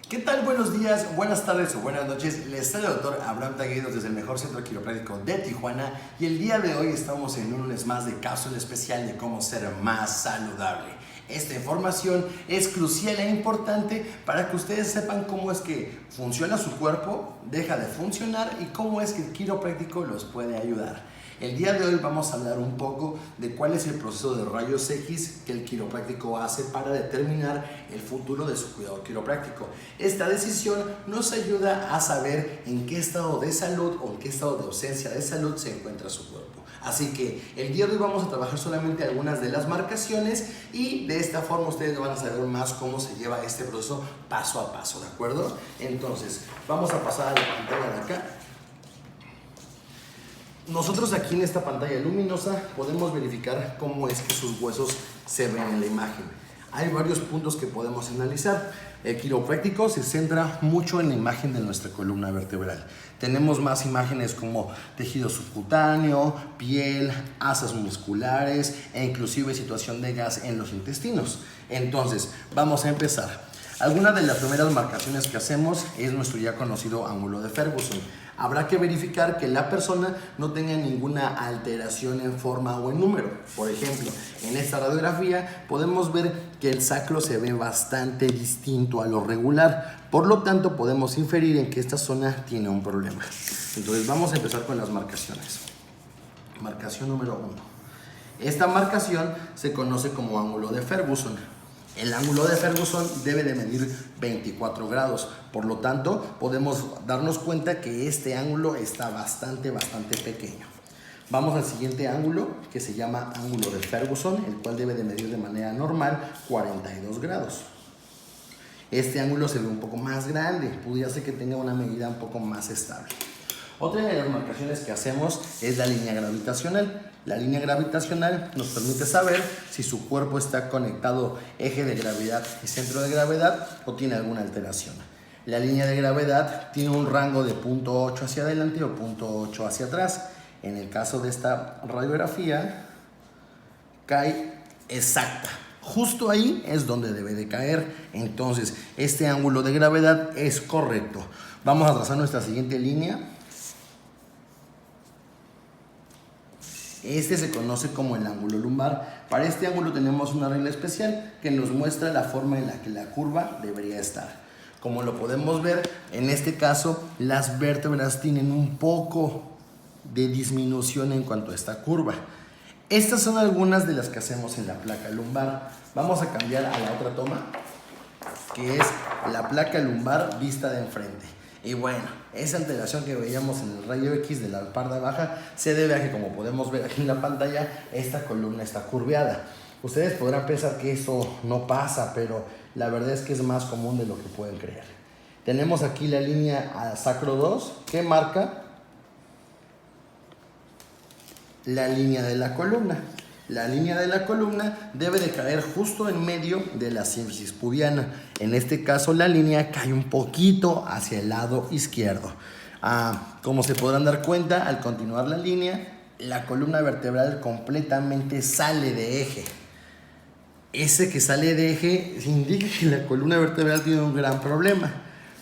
¿Qué tal? Buenos días, buenas tardes o buenas noches. Les saluda el doctor Abraham Taguedos desde el mejor centro quiropráctico de Tijuana y el día de hoy estamos en un lunes más de cápsula especial de cómo ser más saludable. Esta información es crucial e importante para que ustedes sepan cómo es que funciona su cuerpo, deja de funcionar y cómo es que el quiropráctico los puede ayudar. El día de hoy vamos a hablar un poco de cuál es el proceso de rayos X que el quiropráctico hace para determinar el futuro de su cuidado quiropráctico. Esta decisión nos ayuda a saber en qué estado de salud o en qué estado de ausencia de salud se encuentra su cuerpo. Así que el día de hoy vamos a trabajar solamente algunas de las marcaciones y de esta forma ustedes van a saber más cómo se lleva este proceso paso a paso, ¿de acuerdo? Entonces, vamos a pasar a la pantalla de acá. Nosotros aquí en esta pantalla luminosa podemos verificar cómo es que sus huesos se ven en la imagen. Hay varios puntos que podemos analizar. El quiropráctico se centra mucho en la imagen de nuestra columna vertebral. Tenemos más imágenes como tejido subcutáneo, piel, asas musculares e inclusive situación de gas en los intestinos. Entonces, vamos a empezar. Algunas de las primeras marcaciones que hacemos es nuestro ya conocido ángulo de Ferguson. Habrá que verificar que la persona no tenga ninguna alteración en forma o en número. Por ejemplo, en esta radiografía podemos ver que el sacro se ve bastante distinto a lo regular. Por lo tanto, podemos inferir en que esta zona tiene un problema. Entonces, vamos a empezar con las marcaciones. Marcación número 1. Esta marcación se conoce como ángulo de Ferguson. El ángulo de Ferguson debe de medir 24 grados, por lo tanto podemos darnos cuenta que este ángulo está bastante pequeño. Vamos al siguiente ángulo que se llama ángulo de Ferguson, el cual debe de medir de manera normal 42 grados. Este ángulo se ve un poco más grande, pudiera ser que tenga una medida un poco más estable. Otra de las marcaciones que hacemos es la línea gravitacional. La línea gravitacional nos permite saber si su cuerpo está conectado eje de gravedad y centro de gravedad o tiene alguna alteración. La línea de gravedad tiene un rango de 0.8 hacia adelante o 0.8 hacia atrás. En el caso de esta radiografía, cae exacta. Justo ahí es donde debe de caer. Entonces, este ángulo de gravedad es correcto. Vamos a trazar nuestra siguiente línea. Este se conoce como el ángulo lumbar. Para este ángulo tenemos una regla especial que nos muestra la forma en la que la curva debería estar. Como lo podemos ver, en este caso las vértebras tienen un poco de disminución en cuanto a esta curva. Estas son algunas de las que hacemos en la placa lumbar. Vamos a cambiar a la otra toma, que es la placa lumbar vista de enfrente. Y bueno, esa alteración que veíamos en el rayo X de la espalda baja se debe a que, como podemos ver aquí en la pantalla, esta columna está curveada. Ustedes podrán pensar que eso no pasa, pero la verdad es que es más común de lo que pueden creer. Tenemos aquí la línea sacro 2 que marca la línea de la columna. La línea de la columna debe de caer justo en medio de la sínfisis pubiana. En este caso la línea cae un poquito hacia el lado izquierdo. Como se podrán dar cuenta, al continuar la línea, la columna vertebral completamente sale de eje. Ese que sale de eje indica que la columna vertebral tiene un gran problema.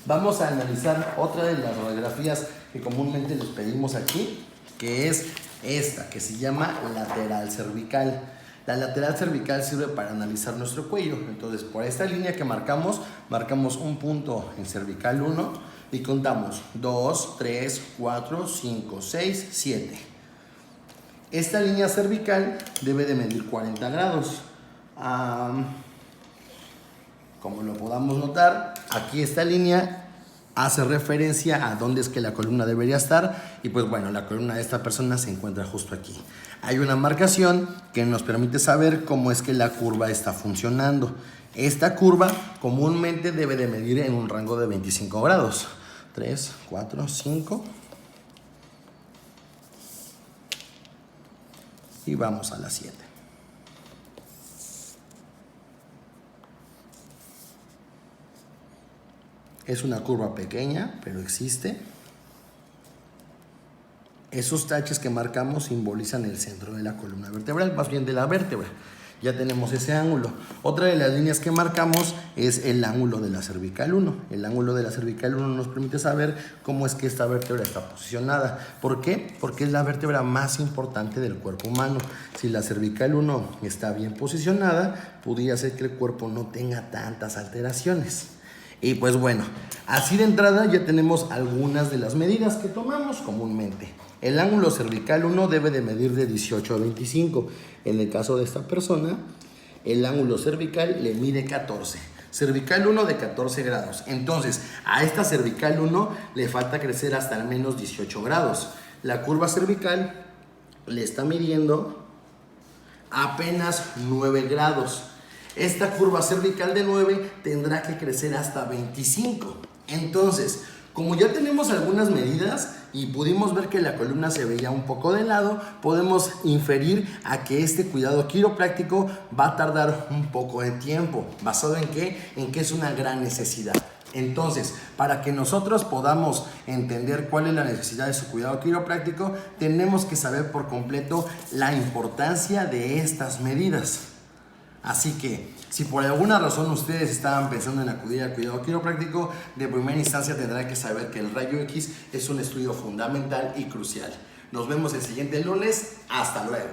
Vamos a analizar otra de las radiografías que comúnmente les pedimos aquí, que es esta, que se llama lateral cervical. La lateral cervical sirve para analizar nuestro cuello. Entonces, por esta línea que marcamos un punto en cervical 1 y contamos 2, 3, 4, 5, 6, 7. Esta línea cervical debe de medir 40 grados. Como lo podamos notar, aquí esta línea hace referencia a dónde es que la columna debería estar y pues bueno, la columna de esta persona se encuentra justo aquí. Hay una marcación que nos permite saber cómo es que la curva está funcionando. Esta curva comúnmente debe de medir en un rango de 25 grados. 3, 4, 5. Y vamos a la 7. Es una curva pequeña, pero existe. Esos taches que marcamos simbolizan el centro de la columna vertebral, más bien de la vértebra. Ya tenemos ese ángulo. Otra de las líneas que marcamos es el ángulo de la cervical 1. El ángulo de la cervical 1 nos permite saber cómo es que esta vértebra está posicionada. ¿Por qué? Porque es la vértebra más importante del cuerpo humano. Si la cervical 1 está bien posicionada, podría ser que el cuerpo no tenga tantas alteraciones. Y pues bueno, así de entrada ya tenemos algunas de las medidas que tomamos comúnmente. El ángulo cervical 1 debe de medir de 18 a 25. En el caso de esta persona, el ángulo cervical le mide 14. Cervical 1 de 14 grados. Entonces, a esta cervical 1 le falta crecer hasta al menos 18 grados. La curva cervical le está midiendo apenas 9 grados. Esta curva cervical de 9 tendrá que crecer hasta 25. Entonces, como ya tenemos algunas medidas y pudimos ver que la columna se veía un poco de lado, podemos inferir a que este cuidado quiropráctico va a tardar un poco de tiempo. ¿Basado en qué? En que es una gran necesidad. Entonces, para que nosotros podamos entender cuál es la necesidad de su cuidado quiropráctico, tenemos que saber por completo la importancia de estas medidas. Así que, si por alguna razón ustedes estaban pensando en acudir al cuidado quiropráctico, de primera instancia tendrán que saber que el rayo X es un estudio fundamental y crucial. Nos vemos el siguiente lunes. Hasta luego.